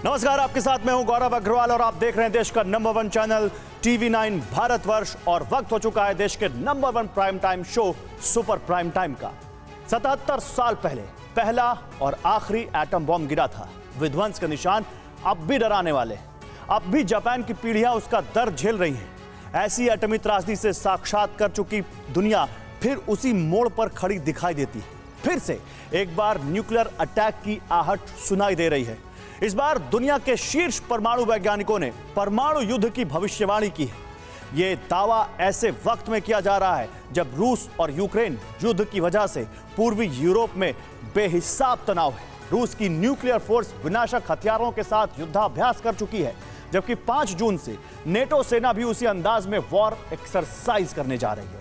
नमस्कार, आपके साथ मैं हूं गौरव अग्रवाल और आप देख रहे हैं देश का नंबर 1 चैनल TV9 भारतवर्ष। और वक्त हो चुका है देश के number 1 prime time show super prime time का। 77 साल पहले पहला और आखिरी एटम बॉम्ब गिरा था। विध्वंस के निशान अब भी डराने वाले हैं। अब भी जापान की पीढ़ियां उसका दर्द झेल रही हैं। ऐसी एटमी त्रासदी से साक्षात कर चुकी दुनिया फिर उसी मोड़ पर खड़ी दिखाई देती है। फिर से एक बार न्यूक्लियर अटैक की आहट सुनाई दे रही है। इस बार दुनिया के शीर्ष परमाणु वैज्ञानिकों ने परमाणु युद्ध की भविष्यवाणी की है। यह दावा ऐसे वक्त में किया जा रहा है जब रूस और यूक्रेन युद्ध की वजह से पूर्वी यूरोप में बेहिसाब तनाव है। रूस की न्यूक्लियर फोर्स विनाशक हथियारों के साथ युद्धाभ्यास कर चुकी है, जबकि 5 जून से नेटो सेना भी उसी अंदाज में वॉर एक्सरसाइज करने जा रही है।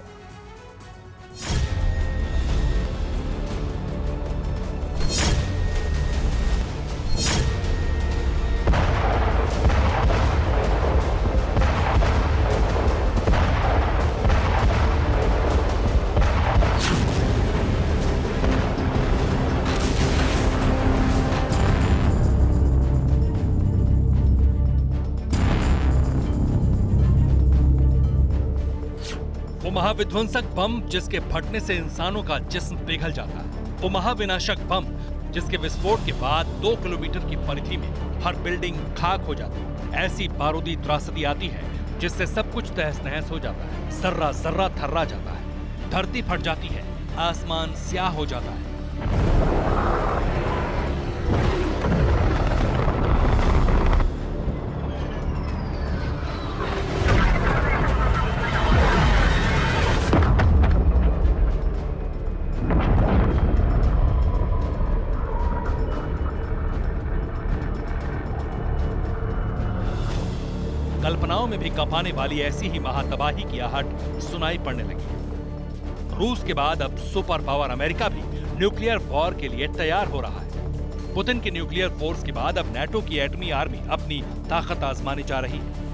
वो महाविध्वंसक बम जिसके फटने से इंसानों का जिस्म पिघल जाता है। वो महाविनाशक बम जिसके विस्फोट के बाद 2 किलोमीटर की परिधि में हर बिल्डिंग खाक हो जाती है। ऐसी बारूदी त्रासदी आती है जिससे सब कुछ तहस नहस हो जाता है। जर्रा जर्रा थर्रा जाता है, धरती फट जाती है, आसमान स्याह हो जाता है। कल्पनाओं में भी कंपाने वाली ऐसी ही महातबाही की आहट सुनाई पड़ने लगी। रूस के बाद अब सुपर पावर अमेरिका भी न्यूक्लियर वॉर के लिए तैयार हो रहा है। पुतिन की न्यूक्लियर फोर्स के बाद अब नाटो की एटमी आर्मी अपनी ताकत आजमाने जा रही है।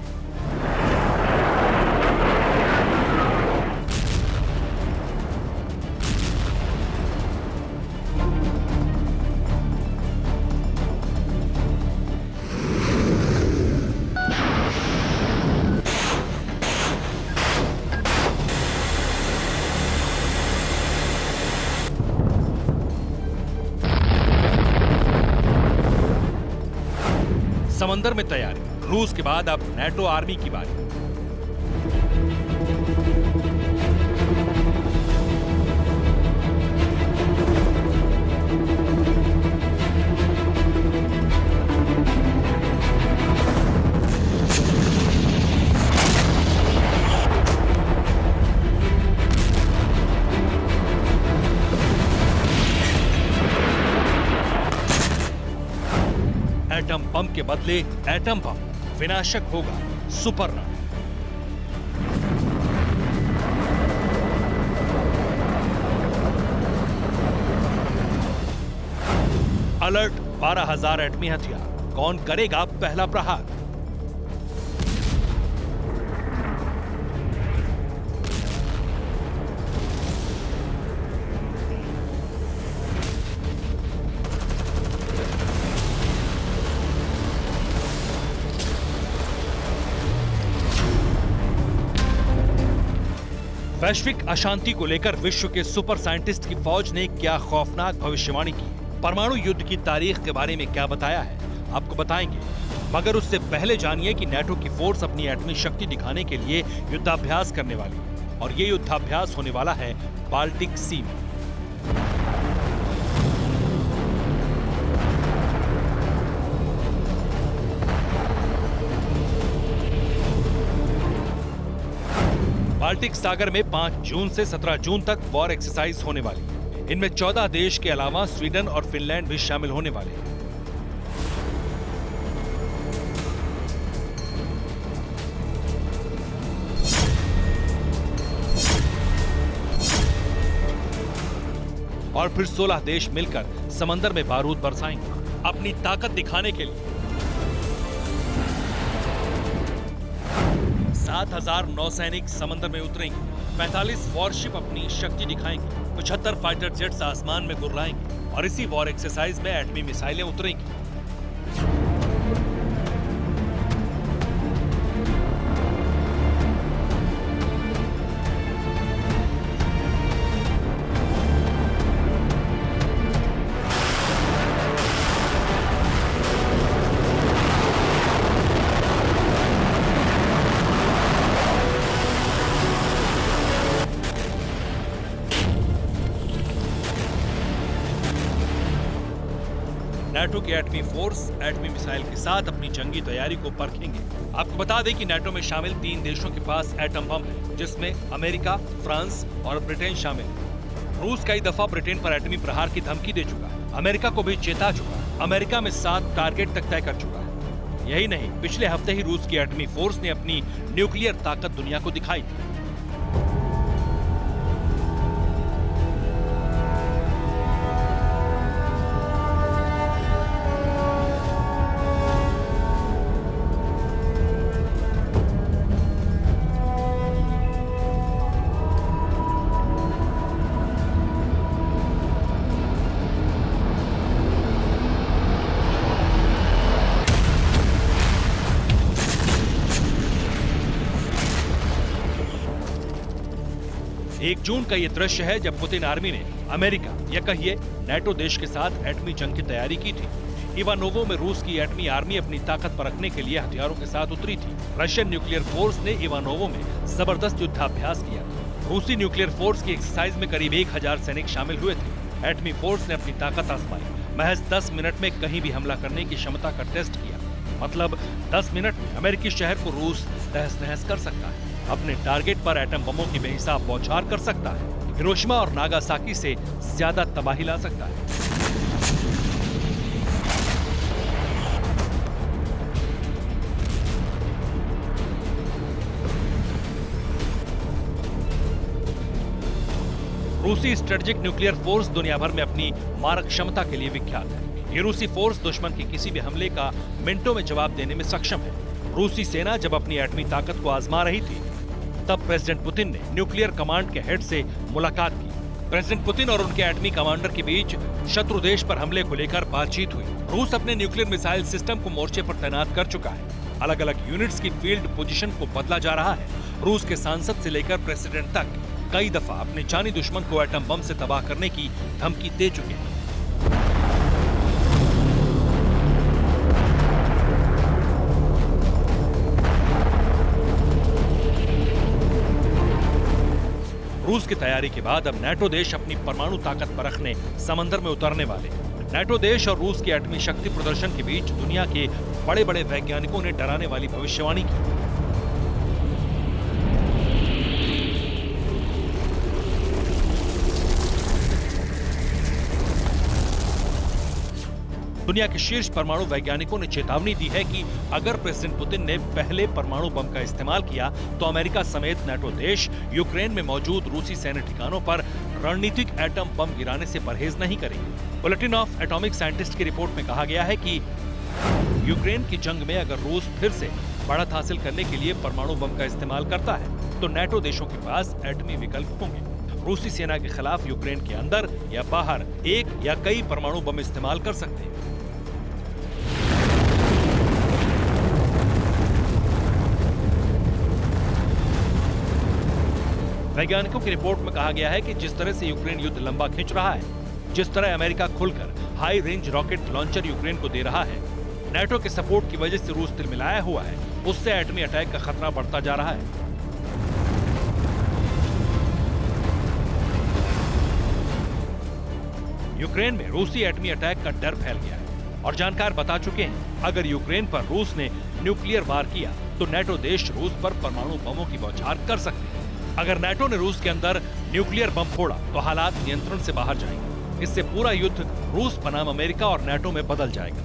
समंदर में तैयारी। रूस के बाद अब नाटो आर्मी की बारी। एटम बम के बदले एटम बम विनाशक होगा सुपर रन। अलर्ट 12,000 एटमी हथियार। कौन करेगा पहला प्रहार? वैश्विक अशांति को लेकर विश्व के सुपर साइंटिस्ट की फौज ने क्या खौफनाक भविष्यवाणी की, परमाणु युद्ध की तारीख के बारे में क्या बताया है, आपको बताएंगे। मगर उससे पहले जानिए कि नाटो की फोर्स अपनी एटमी शक्ति दिखाने के लिए युद्धाभ्यास करने वाली है। और ये युद्धाभ्यास होने वाला है बाल्टिक सी में। बाल्टिक सागर में 5 जून से 17 जून तक वॉर एक्सरसाइज होने वाली है। इनमें 14 देश के अलावा स्वीडन और फिनलैंड भी शामिल होने वाले हैं। और फिर 16 देश मिलकर समंदर में बारूद बरसाएंगे अपनी ताकत दिखाने के लिए। 7,000 नौसैनिक समंदर में उतरेंगे। 45 वॉरशिप अपनी शक्ति दिखाएंगे। 75 फाइटर जेट्स आसमान में गुर्राएंगे और इसी वॉर एक्सरसाइज में एटमी मिसाइलें उतरेंगी। नाटो की एटमी फोर्स एटमी मिसाइल के साथ अपनी जंगी तैयारी को परखेंगे। आपको बता दें कि नाटो में शामिल 3 देशों के पास एटम बम है, जिसमें अमेरिका, फ्रांस और ब्रिटेन शामिल है। रूस कई दफा ब्रिटेन पर एटमी प्रहार की धमकी दे चुका है, अमेरिका को भी चेता चुका है, अमेरिका में 7 टारगेट तक तय कर चुका है। यही नहीं, पिछले हफ्ते ही रूस की एटमी फोर्स ने अपनी न्यूक्लियर ताकत दुनिया को दिखाई थी। एक जून का ये दृश्य है जब पुतिन आर्मी ने अमेरिका या कहिए नाटो देश के साथ एटमी जंग की तैयारी की थी। इवानोवो में रूस की एटमी आर्मी अपनी ताकत परखने के लिए हथियारों के साथ उतरी थी। रशियन न्यूक्लियर फोर्स ने इवानोवो में जबरदस्त युद्धाभ्यास किया था। रूसी न्यूक्लियर फोर्स की एक्सरसाइज में करीब 1000 सैनिक शामिल हुए थे। एटमी फोर्स ने अपनी ताकत आजमाई। महज 10 मिनट में कहीं भी हमला करने की क्षमता का टेस्ट किया। मतलब 10 मिनट में अमेरिकी शहर को रूस तहस नहस कर सकता है, अपने टारगेट पर एटम बमों की बेहिसाब बौछार कर सकता है, हिरोशिमा और नागासाकी से ज्यादा तबाही ला सकता है। रूसी स्ट्रेटेजिक न्यूक्लियर फोर्स दुनिया भर में अपनी मारक क्षमता के लिए विख्यात है। ये रूसी फोर्स दुश्मन के किसी भी हमले का मिनटों में जवाब देने में सक्षम है। रूसी सेना जब अपनी एटमी ताकत को आजमा रही थी, तब प्रेसिडेंट पुतिन ने न्यूक्लियर कमांड के हेड से मुलाकात की। प्रेसिडेंट पुतिन और उनके एटमी कमांडर के बीच शत्रु देश पर हमले को लेकर बातचीत हुई। रूस अपने न्यूक्लियर मिसाइल सिस्टम को मोर्चे पर तैनात कर चुका है। अलग अलग यूनिट्स की फील्ड पोजीशन को बदला जा रहा है। रूस के सांसद से लेकर प्रेसिडेंट तक कई दफा अपने जानी दुश्मन को एटम बम से तबाह करने की धमकी दे चुके हैं। रूस की तैयारी के बाद अब नाटो देश अपनी परमाणु ताकत परखने समंदर में उतरने वाले। नाटो देश और रूस की एटमी शक्ति प्रदर्शन के बीच दुनिया के बड़े बड़े वैज्ञानिकों ने डराने वाली भविष्यवाणी की। दुनिया के शीर्ष परमाणु वैज्ञानिकों ने चेतावनी दी है कि अगर प्रेसिडेंट पुतिन ने पहले परमाणु बम का इस्तेमाल किया तो अमेरिका समेत नाटो देश यूक्रेन में मौजूद रूसी सैन्य ठिकानों पर रणनीतिक एटम बम गिराने से परहेज नहीं करेंगे। बुलेटिन ऑफ एटॉमिक साइंटिस्ट की रिपोर्ट में कहा गया है कि यूक्रेन की जंग में अगर रूस फिर से बढ़त हासिल करने के लिए परमाणु बम का इस्तेमाल करता है तो नाटो देशों के पास एटमी विकल्प होंगे। रूसी सेना के खिलाफ यूक्रेन के अंदर या बाहर एक या कई परमाणु बम इस्तेमाल कर सकते हैं। वैज्ञानिकों की रिपोर्ट में कहा गया है कि जिस तरह से यूक्रेन युद्ध लंबा खींच रहा है, जिस तरह अमेरिका खुलकर high range rocket launcher Ukraine को दे रहा है, नाटो के सपोर्ट की वजह से रूस तिलमिलाया हुआ है, उससे एटमी अटैक का खतरा बढ़ता जा रहा है। यूक्रेन में रूसी एटमी अटैक का डर फैल गया है और जानकार बता चुके हैं अगर यूक्रेन पर रूस ने न्यूक्लियर वार किया तो नाटो देश रूस पर परमाणु बमों की बौछार कर सकते हैं। अगर नाटो ने रूस के अंदर न्यूक्लियर बम फोड़ा तो हालात नियंत्रण से बाहर जाएंगे। इससे पूरा युद्ध रूस बनाम अमेरिका और नाटो में बदल जाएगा।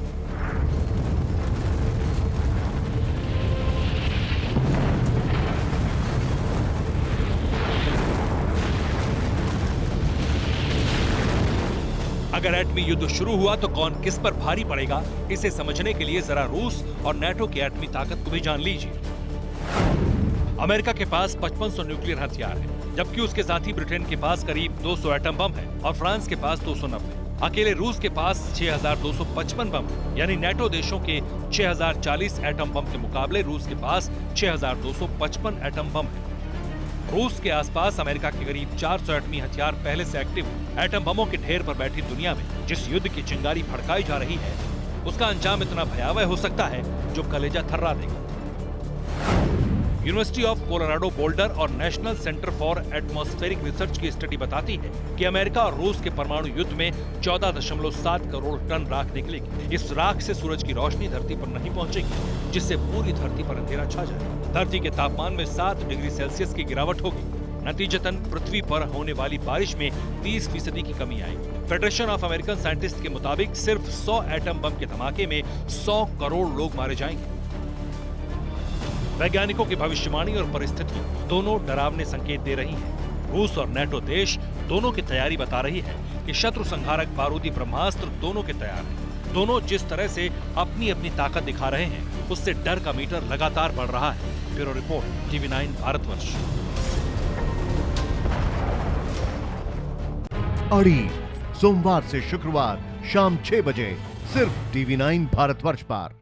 अगर एटमी युद्ध शुरू हुआ तो कौन किस पर भारी पड़ेगा, इसे समझने के लिए जरा रूस और नाटो की एटमी ताकत को भी जान लीजिए। अमेरिका के पास 5500 न्यूक्लियर हथियार है, जबकि उसके साथी ब्रिटेन के पास करीब 200 एटम बम है और फ्रांस के पास 290। अकेले रूस के पास 6255 बम, यानी नाटो देशों के 6040 एटम बम के मुकाबले रूस के पास 6255 एटम बम है। रूस के आसपास अमेरिका के करीब 400 एटमी हथियार पहले से एक्टिव है। एटम बमों के ढेर पर बैठी दुनिया में जिस युद्ध की चिंगारी भड़काई जा रही है, उसका अंजाम इतना भयावह हो सकता है जो कलेजा थर्रा देगा। यूनिवर्सिटी ऑफ कोलोराडो बोल्डर और national centre for atmospheric research की स्टडी बताती है कि अमेरिका और रूस के परमाणु युद्ध में 14.7 करोड़ टन राख निकलेगी। इस राख से सूरज की रोशनी धरती पर नहीं पहुंचेगी, जिससे पूरी धरती पर अंधेरा छा जाएगा। धरती के तापमान में 7 डिग्री सेल्सियस की गिरावट होगी। नतीजतन पृथ्वी पर होने वाली बारिश में 30% की कमी आएगी। फेडरेशन ऑफ अमेरिकन साइंटिस्ट के मुताबिक सिर्फ 100 एटम बम के धमाके में 100 करोड़ लोग मारे जाएंगे। वैज्ञानिकों की भविष्यवाणी और परिस्थिति दोनों डरावने संकेत दे रही हैं। रूस और नेटो देश दोनों की तैयारी बता रही है कि शत्रु संहारक बारूदी ब्रह्मास्त्र दोनों के तैयार हैं। दोनों जिस तरह से अपनी अपनी ताकत दिखा रहे हैं, उससे डर का मीटर लगातार बढ़ रहा है। Bureau report, TV9 Bharatvarsh. अड़ी सोमवार से शुक्रवार शाम 6 बजे सिर्फ TV9 भारतवर्ष पर।